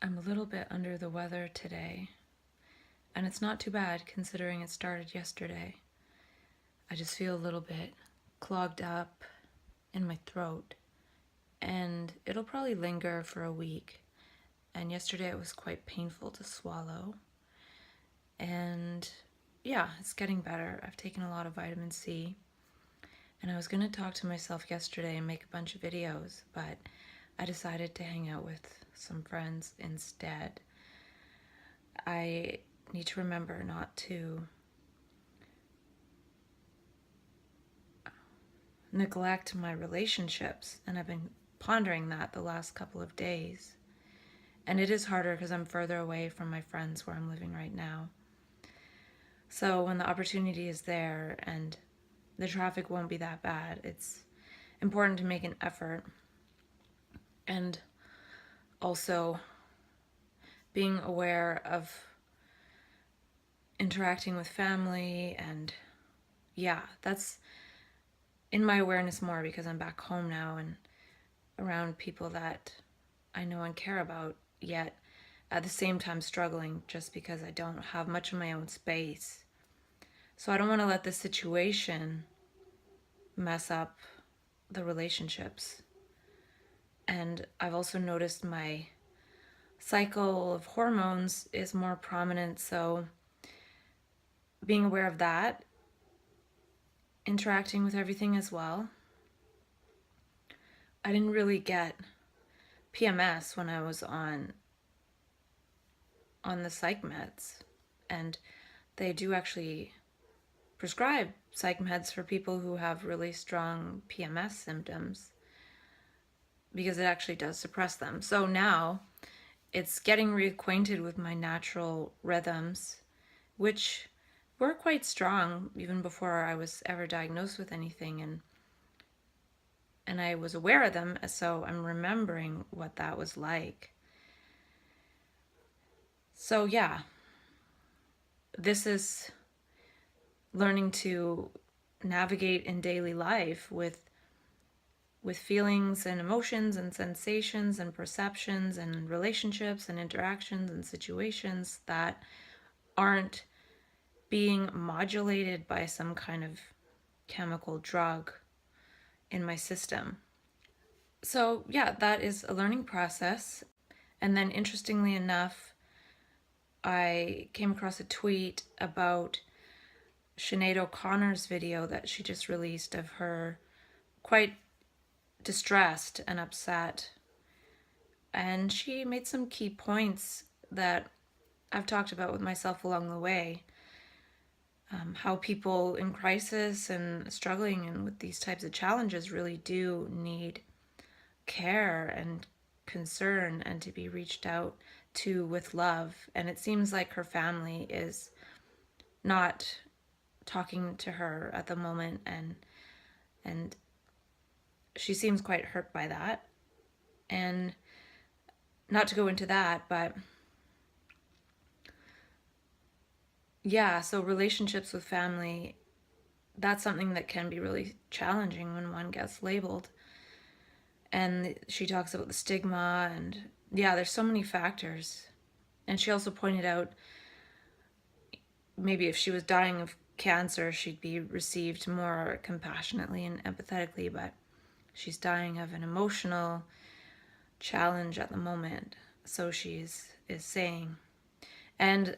I'm a little bit under the weather today, and it's not too bad considering it started yesterday. I just feel a little bit clogged up in my throat, and it'll probably linger for a week. And yesterday it was quite painful to swallow. And yeah, it's getting better. I've taken a lot of vitamin C, and I was going to talk to myself yesterday and make a bunch of videos, but I decided to hang out with some friends instead. I need to remember not to neglect my relationships, and I've been pondering that the last couple of days. And it is harder because I'm further away from my friends where I'm living right now. So when the opportunity is there and the traffic won't be that bad, it's important to make an effort. And also being aware of interacting with family, and yeah, that's in my awareness more because I'm back home now and around people that I know and care about, yet at the same time struggling just because I don't have much of my own space. So I don't want to let this situation mess up the relationships. And I've also noticed my cycle of hormones is more prominent, so being aware of that, interacting with everything as well. I didn't really get PMS when I was on the psych meds, and they do actually prescribe psych meds for people who have really strong PMS symptoms because it actually does suppress them. So now it's getting reacquainted with my natural rhythms, which were quite strong even before I was ever diagnosed with anything, and I was aware of them, so I'm remembering what that was like. So yeah, this is learning to navigate in daily life with feelings and emotions and sensations and perceptions and relationships and interactions and situations that aren't being modulated by some kind of chemical drug in my system. So yeah, that is a learning process. And then interestingly enough, I came across a tweet about Sinead O'Connor's video that she just released of her quite distressed and upset. And she made some key points that I've talked about with myself along the way. How people in crisis and struggling and with these types of challenges really do need care and concern and to be reached out to with love. And it seems like her family is not talking to her at the moment, and she seems quite hurt by that. And not to go into that, but yeah, so relationships with family, that's something that can be really challenging when one gets labeled. And she talks about the stigma, and yeah, there's so many factors. And she also pointed out maybe if she was dying of cancer, she'd be received more compassionately and empathetically, but she's dying of an emotional challenge at the moment, so is saying. And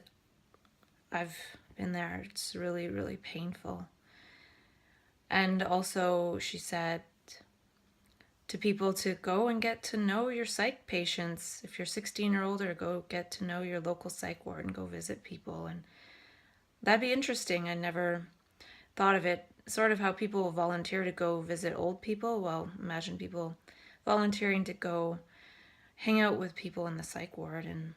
I've been there. It's really, really painful. And also she said to people to go and get to know your psych patients. If you're 16 or older, go get to know your local psych ward and go visit people. And that'd be interesting. I never thought of it. Sort of how people volunteer to go visit old people. Well, imagine people volunteering to go hang out with people in the psych ward and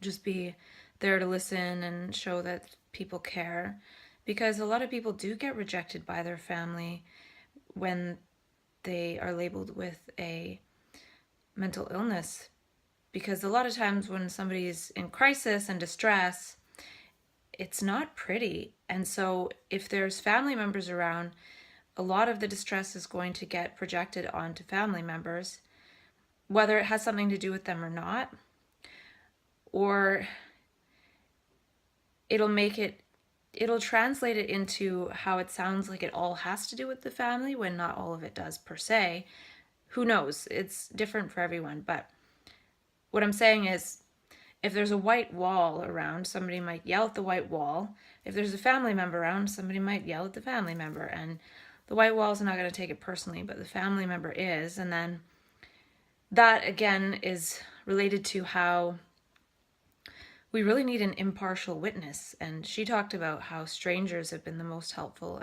just be there to listen and show that people care. Because a lot of people do get rejected by their family when they are labeled with a mental illness. Because a lot of times when somebody's in crisis and distress, it's not pretty. And so if there's family members around, a lot of the distress is going to get projected onto family members. whether it has something to do with them or not, or it'll translate it into how it sounds like it all has to do with the family when not all of it does per se. Who knows? It's different for everyone. But what I'm saying is, if there's a white wall around, somebody might yell at the white wall. If there's a family member around, somebody might yell at the family member. And the white wall is not going to take it personally, but the family member is. And then that, again, is related to how we really need an impartial witness. And she talked about how strangers have been the most helpful.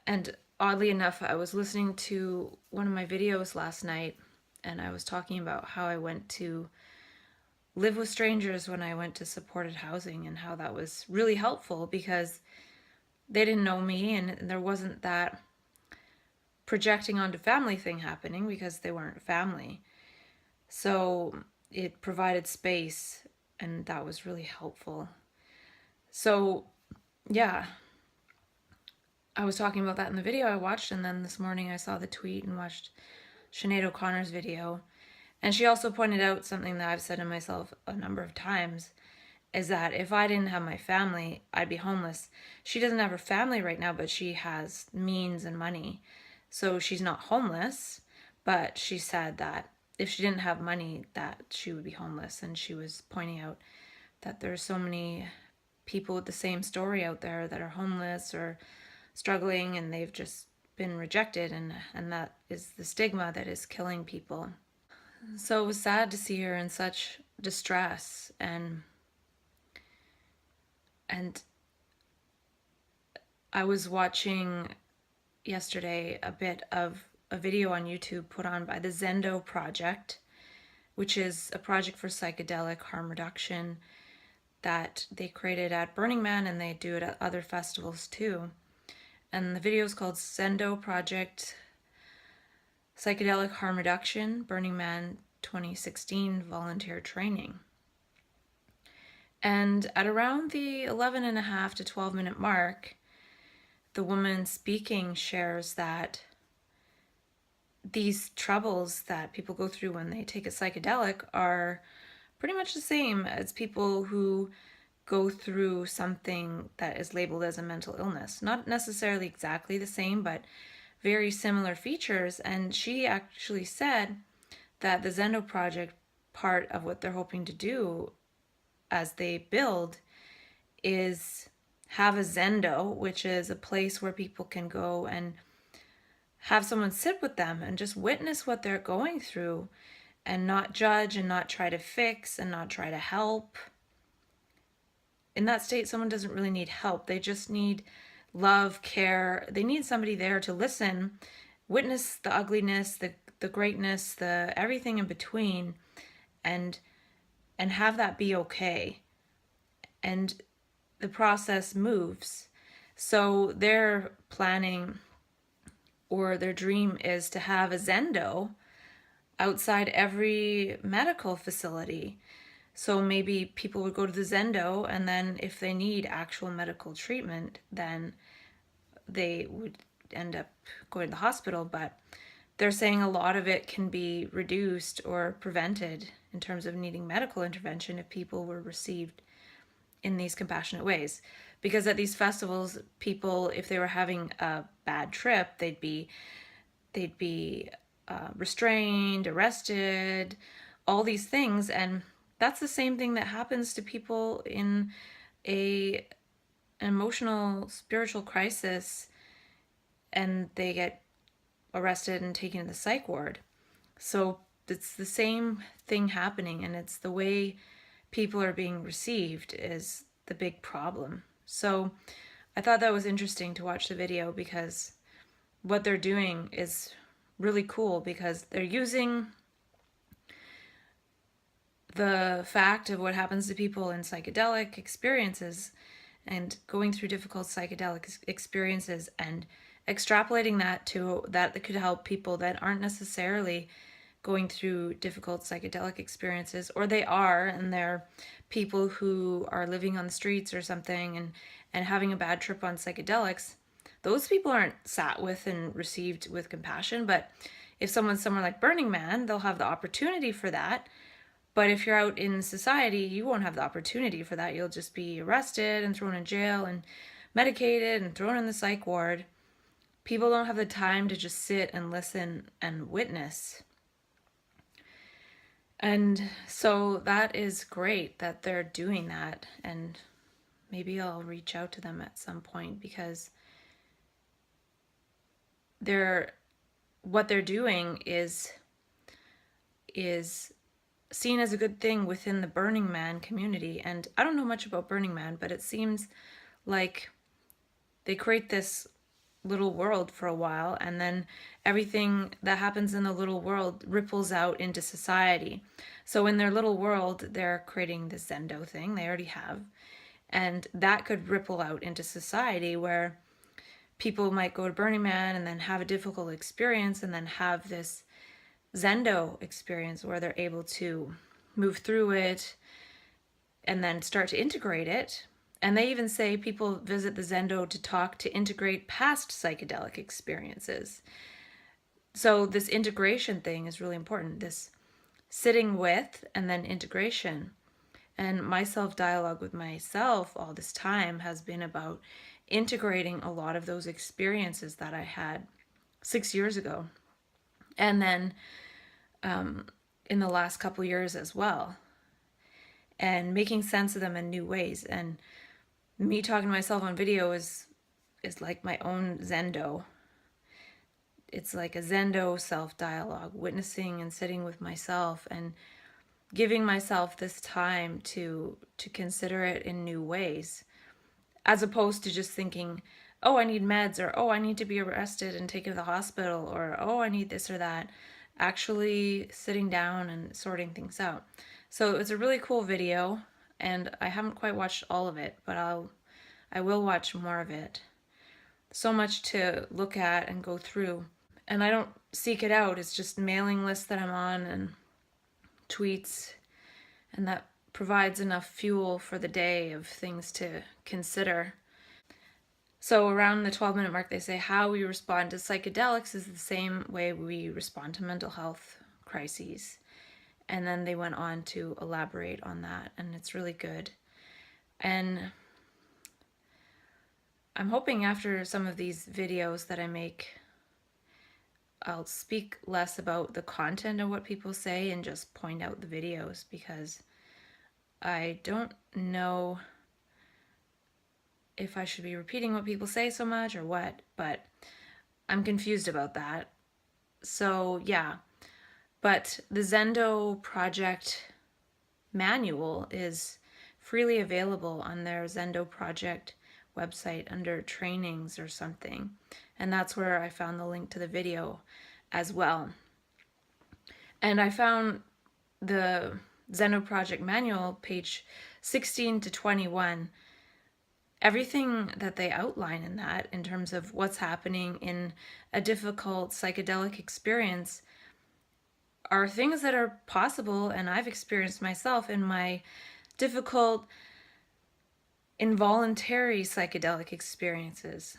And oddly enough, I was listening to one of my videos last night, and I was talking about how I went to live with strangers when I went to supported housing, and how that was really helpful because they didn't know me, and there wasn't that projecting onto family thing happening because they weren't family. So it provided space, and that was really helpful. So yeah, I was talking about that in the video I watched, and then this morning I saw the tweet and watched Sinead O'Connor's video. And she also pointed out something that I've said to myself a number of times, is that if I didn't have my family, I'd be homeless. She doesn't have her family right now, but she has means and money. So she's not homeless, but she said that if she didn't have money, that she would be homeless. And she was pointing out that there's so many people with the same story out there that are homeless or struggling, and they've just been rejected, and that is the stigma that is killing people. So it was sad to see her in such distress, and I was watching yesterday a bit of a video on YouTube put on by the Zendo Project, which is a project for psychedelic harm reduction that they created at Burning Man, and they do it at other festivals too. And the video is called Zendo Project Psychedelic Harm Reduction, Burning Man 2016 Volunteer Training. And at around the 11.5 to 12-minute mark, the woman speaking shares that these troubles that people go through when they take a psychedelic are pretty much the same as people who go through something that is labeled as a mental illness. Not necessarily exactly the same, but very similar features. And she actually said that the Zendo Project, part of what they're hoping to do as they build, is have a Zendo, which is a place where people can go and have someone sit with them and just witness what they're going through, and not judge and not try to fix and not try to help. In that state, someone doesn't really need help. They just need love, care. They need somebody there to listen, witness the ugliness, the greatness, the everything in between, and have that be okay. And the process moves. So their planning, or their dream, is to have a Zendo outside every medical facility. So maybe people would go to the Zendo, and then if they need actual medical treatment, then they would end up going to the hospital. But they're saying a lot of it can be reduced or prevented in terms of needing medical intervention if people were received in these compassionate ways. Because at these festivals, people, if they were having a bad trip, they'd be restrained, arrested, all these things. And that's the same thing that happens to people in an emotional, spiritual crisis, and they get arrested and taken to the psych ward. So it's the same thing happening, and it's the way people are being received is the big problem. So I thought that was interesting to watch the video, because what they're doing is really cool, because they're using the fact of what happens to people in psychedelic experiences and going through difficult psychedelic experiences, and extrapolating that to that could help people that aren't necessarily going through difficult psychedelic experiences, or they are, and they're people who are living on the streets or something, and having a bad trip on psychedelics. Those people aren't sat with and received with compassion. But if someone's somewhere like Burning Man, they'll have the opportunity for that. But if you're out in society, you won't have the opportunity for that. You'll just be arrested and thrown in jail and medicated and thrown in the psych ward. People don't have the time to just sit and listen and witness. And so that is great that they're doing that. And maybe I'll reach out to them at some point, because what they're doing is seen as a good thing within the Burning Man community. And I don't know much about Burning Man, but it seems like they create this little world for a while, and then everything that happens in the little world ripples out into society. So in their little world, they're creating this Zendo thing they already have, and that could ripple out into society, where people might go to Burning Man and then have a difficult experience, and then have this Zendo experience where they're able to move through it and then start to integrate it. And they even say people visit the Zendo to talk to integrate past psychedelic experiences. So this integration thing is really important, this sitting with and then integration. And my self-dialogue with myself all this time has been about integrating a lot of those experiences that I had 6 years ago. And then in the last couple years as well. And making sense of them in new ways. And me talking to myself on video is like my own Zendo. It's like a Zendo self-dialogue, witnessing and sitting with myself and giving myself this time to consider it in new ways, as opposed to just thinking, oh, I need meds, or oh, I need to be arrested and taken to the hospital, or oh, I need this or that. Actually sitting down and sorting things out. So it's a really cool video, and I haven't quite watched all of it, but I will watch more of it. So much to look at and go through. And I don't seek it out. It's just mailing lists that I'm on and tweets, and that provides enough fuel for the day of things to consider. So around the 12-minute mark, they say how we respond to psychedelics is the same way we respond to mental health crises. And then they went on to elaborate on that, and it's really good. And I'm hoping after some of these videos that I make, I'll speak less about the content of what people say and just point out the videos, because I don't know if I should be repeating what people say so much or what, but I'm confused about that. So yeah, but the Zendo project manual is freely available on their Zendo project website under trainings or something. And that's where I found the link to the video as well. And I found the Zendo project manual, page 16 to 21, everything that they outline in that in terms of what's happening in a difficult psychedelic experience are things that are possible, and I've experienced myself in my difficult involuntary psychedelic experiences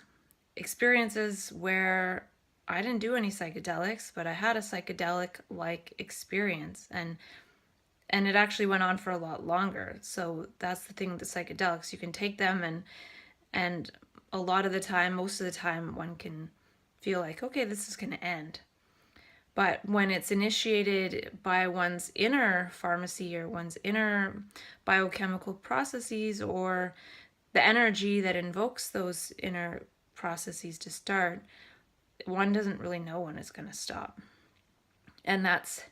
where I didn't do any psychedelics, but I had a psychedelic-like experience, and it actually went on for a lot longer. So that's the thing with the psychedelics. You can take them, and a lot of the time, most of the time, one can feel like, okay, this is going to end. But when it's initiated by one's inner pharmacy or one's inner biochemical processes, or the energy that invokes those inner processes to start, one doesn't really know when it's going to stop. And that's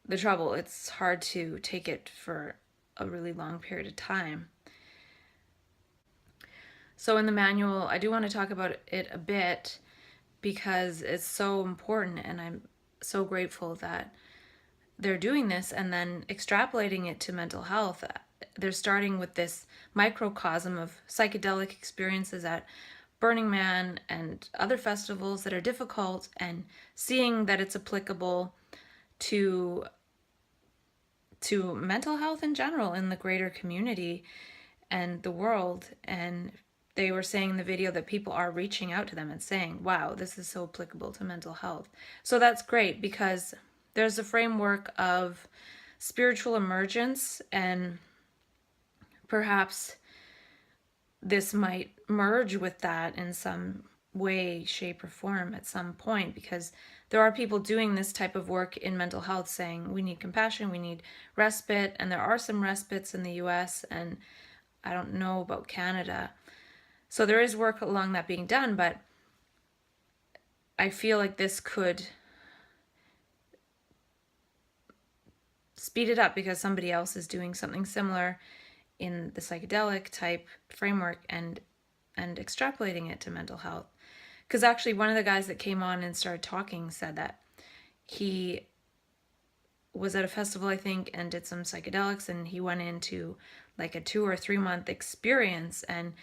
the trouble. It's hard to take it for a really long period of time. So in the manual, I do want to talk about it a bit, because it's so important, and I'm so grateful that they're doing this and then extrapolating it to mental health. They're starting with this microcosm of psychedelic experiences at Burning Man and other festivals that are difficult, and seeing that it's applicable to mental health in general in the greater community and the world, and they were saying in the video that people are reaching out to them and saying, wow, this is so applicable to mental health. So that's great, because there's a framework of spiritual emergence, and perhaps this might merge with that in some way, shape, or form at some point, because there are people doing this type of work in mental health saying we need compassion, we need respite, and there are some respites in the US, and I don't know about Canada. So there is work along that being done, but I feel like this could speed it up because somebody else is doing something similar in the psychedelic type framework and extrapolating it to mental health. Because actually one of the guys that came on and started talking said that he was at a festival, I think, and did some psychedelics, and he went into like a 2 or 3 month experience, and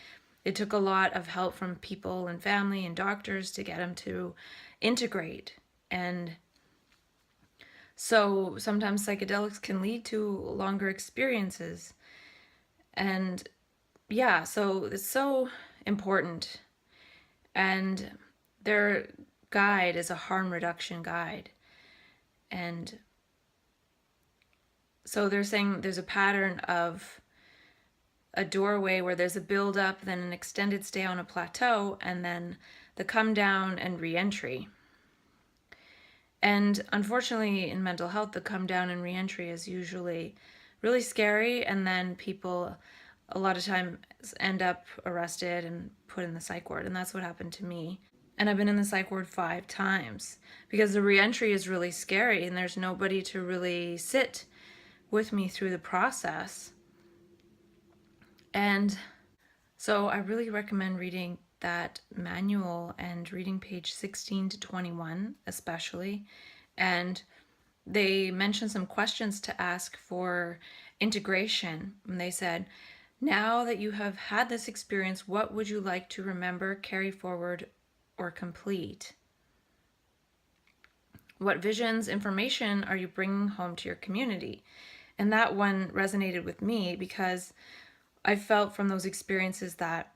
it took a lot of help from people and family and doctors to get him to integrate. And so sometimes psychedelics can lead to longer experiences. And yeah, so it's so important. And their guide is a harm reduction guide. And so they're saying there's a pattern of a doorway where there's a build up, then an extended stay on a plateau, and then the come down and re-entry. And unfortunately in mental health, the come down and re-entry is usually really scary, and then people a lot of times end up arrested and put in the psych ward, and that's what happened to me. And I've been in the psych ward 5 times because the re-entry is really scary and there's nobody to really sit with me through the process. And so I really recommend reading that manual and reading page 16 to 21 especially. And they mentioned some questions to ask for integration. And they said, now that you have had this experience, what would you like to remember, carry forward, or complete? What visions, information are you bringing home to your community? And that one resonated with me because I felt from those experiences that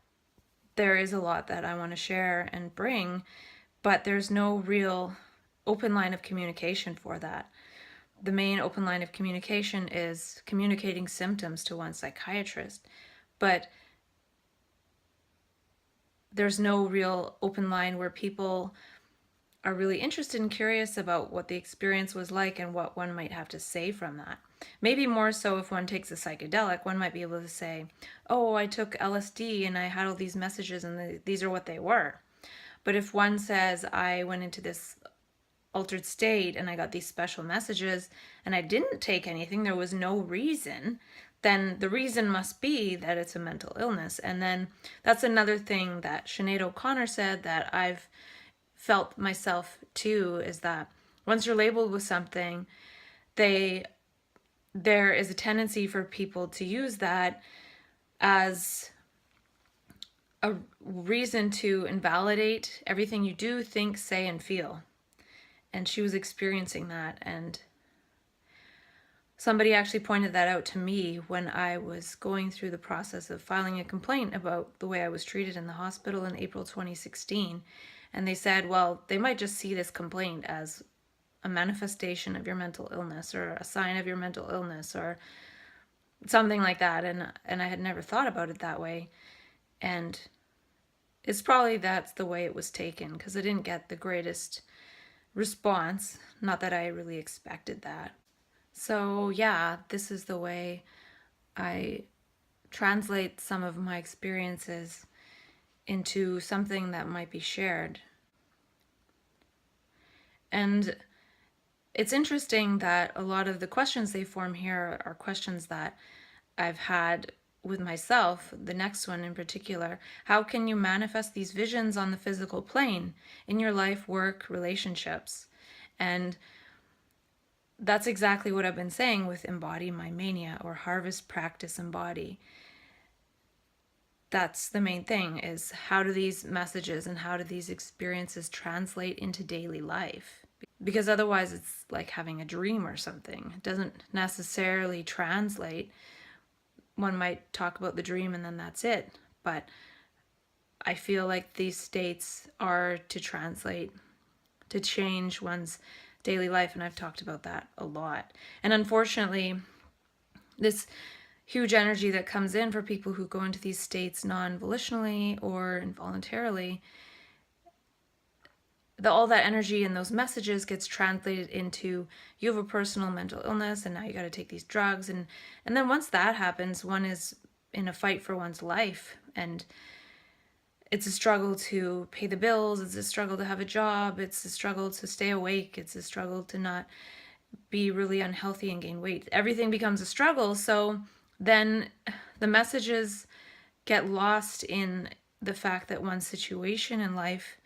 there is a lot that I want to share and bring, but there's no real open line of communication for that. The main open line of communication is communicating symptoms to one psychiatrist, but there's no real open line where people are really interested and curious about what the experience was like and what one might have to say from that. Maybe more so if one takes a psychedelic, one might be able to say, oh, I took LSD and I had all these messages and these are what they were. But if one says, I went into this altered state and I got these special messages and I didn't take anything, there was no reason, then the reason must be that it's a mental illness. And then that's another thing that Sinead O'Connor said that I've felt myself too, is that once you're labeled with something, there is a tendency for people to use that as a reason to invalidate everything you do, think, say, and feel. And she was experiencing that, and somebody actually pointed that out to me when I was going through the process of filing a complaint about the way I was treated in the hospital in April 2016. And they said, well, they might just see this complaint as a manifestation of your mental illness or a sign of your mental illness or something like that. And I had never thought about it that way. And it's probably that's the way it was taken, because I didn't get the greatest response. Not that I really expected that. So yeah, this is the way I translate some of my experiences into something that might be shared. And it's interesting that a lot of the questions they form here are questions that I've had with myself. The next one in particular, how can you manifest these visions on the physical plane in your life, work, relationships? And that's exactly what I've been saying with Embody My Mania, or Harvest, Practice, Embody. That's the main thing, is how do these messages and how do these experiences translate into daily life? Because otherwise it's like having a dream or something. It doesn't necessarily translate. One might talk about the dream and then that's it. But I feel like these states are to translate, to change one's daily life, and I've talked about that a lot. And unfortunately, this huge energy that comes in for people who go into these states non-volitionally or involuntarily, all that energy and those messages gets translated into, you have a personal mental illness and now you got to take these drugs, and then once that happens, one is in a fight for one's life, and it's a struggle to pay the bills, it's a struggle to have a job, it's a struggle to stay awake, it's a struggle to not be really unhealthy and gain weight. Everything becomes a struggle. So then the messages get lost in the fact that one's situation in life,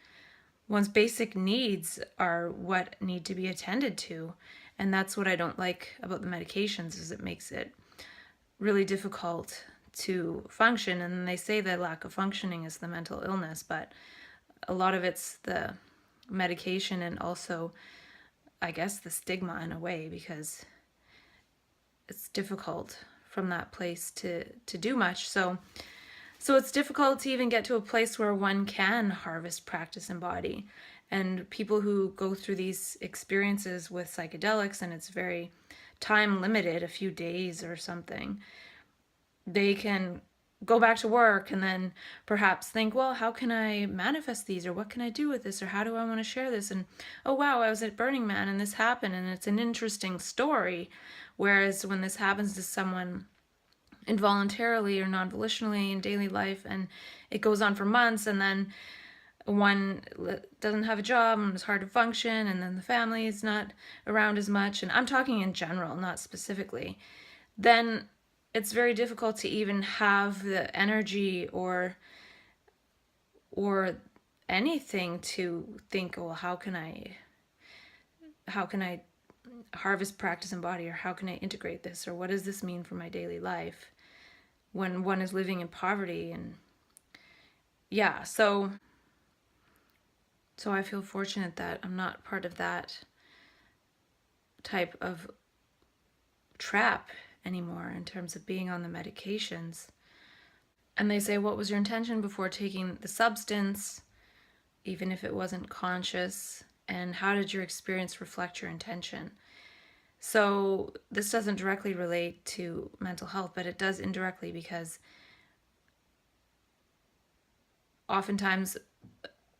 one's basic needs are what need to be attended to. And that's what I don't like about the medications, is it makes it really difficult to function. And they say the lack of functioning is the mental illness, but a lot of it's the medication, and also, I guess, the stigma in a way, because it's difficult from that place to do much. So it's difficult to even get to a place where one can harvest, practice, embody. And people who go through these experiences with psychedelics, and it's very time limited, a few days or something, they can go back to work and then perhaps think, well, how can I manifest these, or what can I do with this, or how do I want to share this? And oh wow, I was at Burning Man and this happened, and it's an interesting story. Whereas when this happens to someone involuntarily or non-volitionally in daily life, and it goes on for months, and then one doesn't have a job and it's hard to function, and then the family is not around as much, and I'm talking in general, not specifically, then it's very difficult to even have the energy or anything to think, well, how can I harvest, practice, embody, or how can I integrate this, or what does this mean for my daily life when one is living in poverty? And yeah, so I feel fortunate that I'm not part of that type of trap anymore in terms of being on the medications. And they say, what was your intention before taking the substance, even if it wasn't conscious, and how did your experience reflect your intention? So this doesn't directly relate to mental health, but it does indirectly, because oftentimes,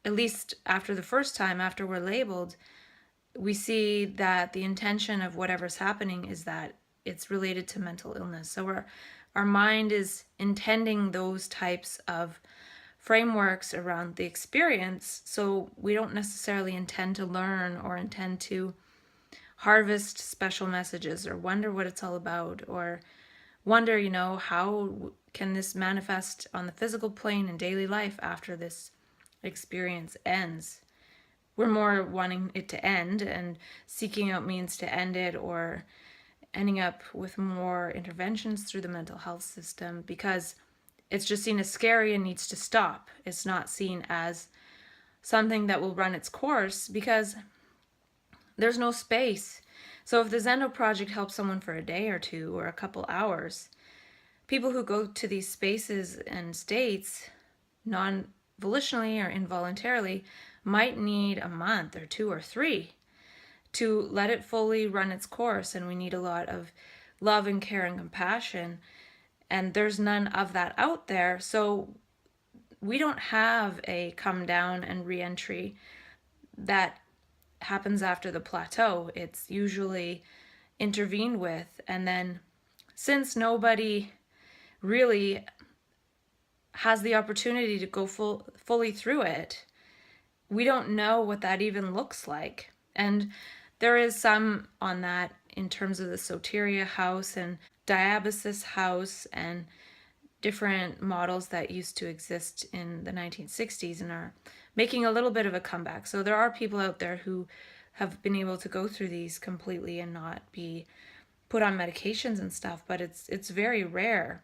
at least after the first time, after we're labeled, we see that the intention of whatever's happening is that it's related to mental illness. So our mind is intending those types of frameworks around the experience. So we don't necessarily intend to learn or intend to harvest special messages or wonder what it's all about, or wonder, how can this manifest on the physical plane in daily life after this experience ends. We're more wanting it to end and seeking out means to end it, or ending up with more interventions through the mental health system, because it's just seen as scary and needs to stop. It's not seen as something that will run its course, because there's no space. So if the Zendo project helps someone for a day or two or a couple hours, people who go to these spaces and states non-volitionally or involuntarily might need a month or 2 or 3 to let it fully run its course. And we need a lot of love and care and compassion, and there's none of that out there. So we don't have a come down and re-entry that happens after the plateau. It's usually intervened with, and then since nobody really has the opportunity to go fully through it, we don't know what that even looks like. And there is some on that in terms of the Soteria house and diabasis house and different models that used to exist in the 1960s and are making a little bit of a comeback. So there are people out there who have been able to go through these completely and not be put on medications and stuff, but it's very rare.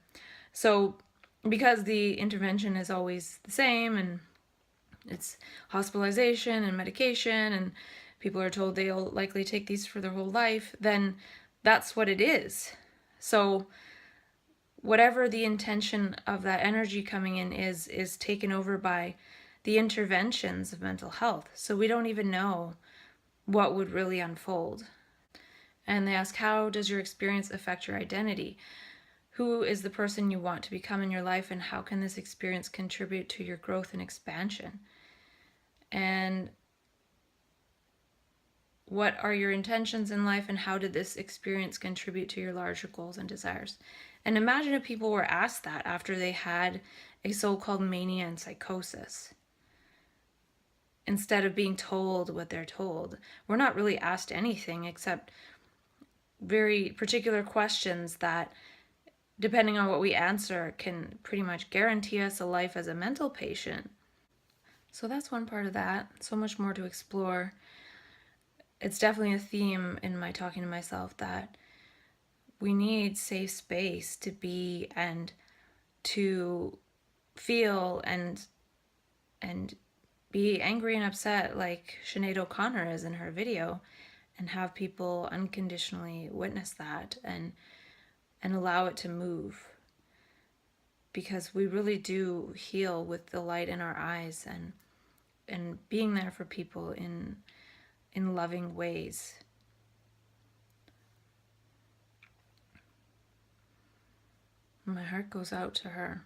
So because the intervention is always the same, and it's hospitalization and medication, and people are told they'll likely take these for their whole life, then that's what it is. So whatever the intention of that energy coming in is taken over by the interventions of mental health. So we don't even know what would really unfold. And they ask, how does your experience affect your identity? Who is the person you want to become in your life, and how can this experience contribute to your growth and expansion? And what are your intentions in life, and how did this experience contribute to your larger goals and desires? And imagine if people were asked that after they had a so-called mania and psychosis, instead of being told what they're told. We're not really asked anything except very particular questions that, depending on what we answer, can pretty much guarantee us a life as a mental patient. So that's one part of that. So much more to explore. It's definitely a theme in my talking to myself that we need safe space to be and to feel and be angry and upset like Sinead O'Connor is in her video, and have people unconditionally witness that and allow it to move, because we really do heal with the light in our eyes and being there for people in loving ways. My heart goes out to her.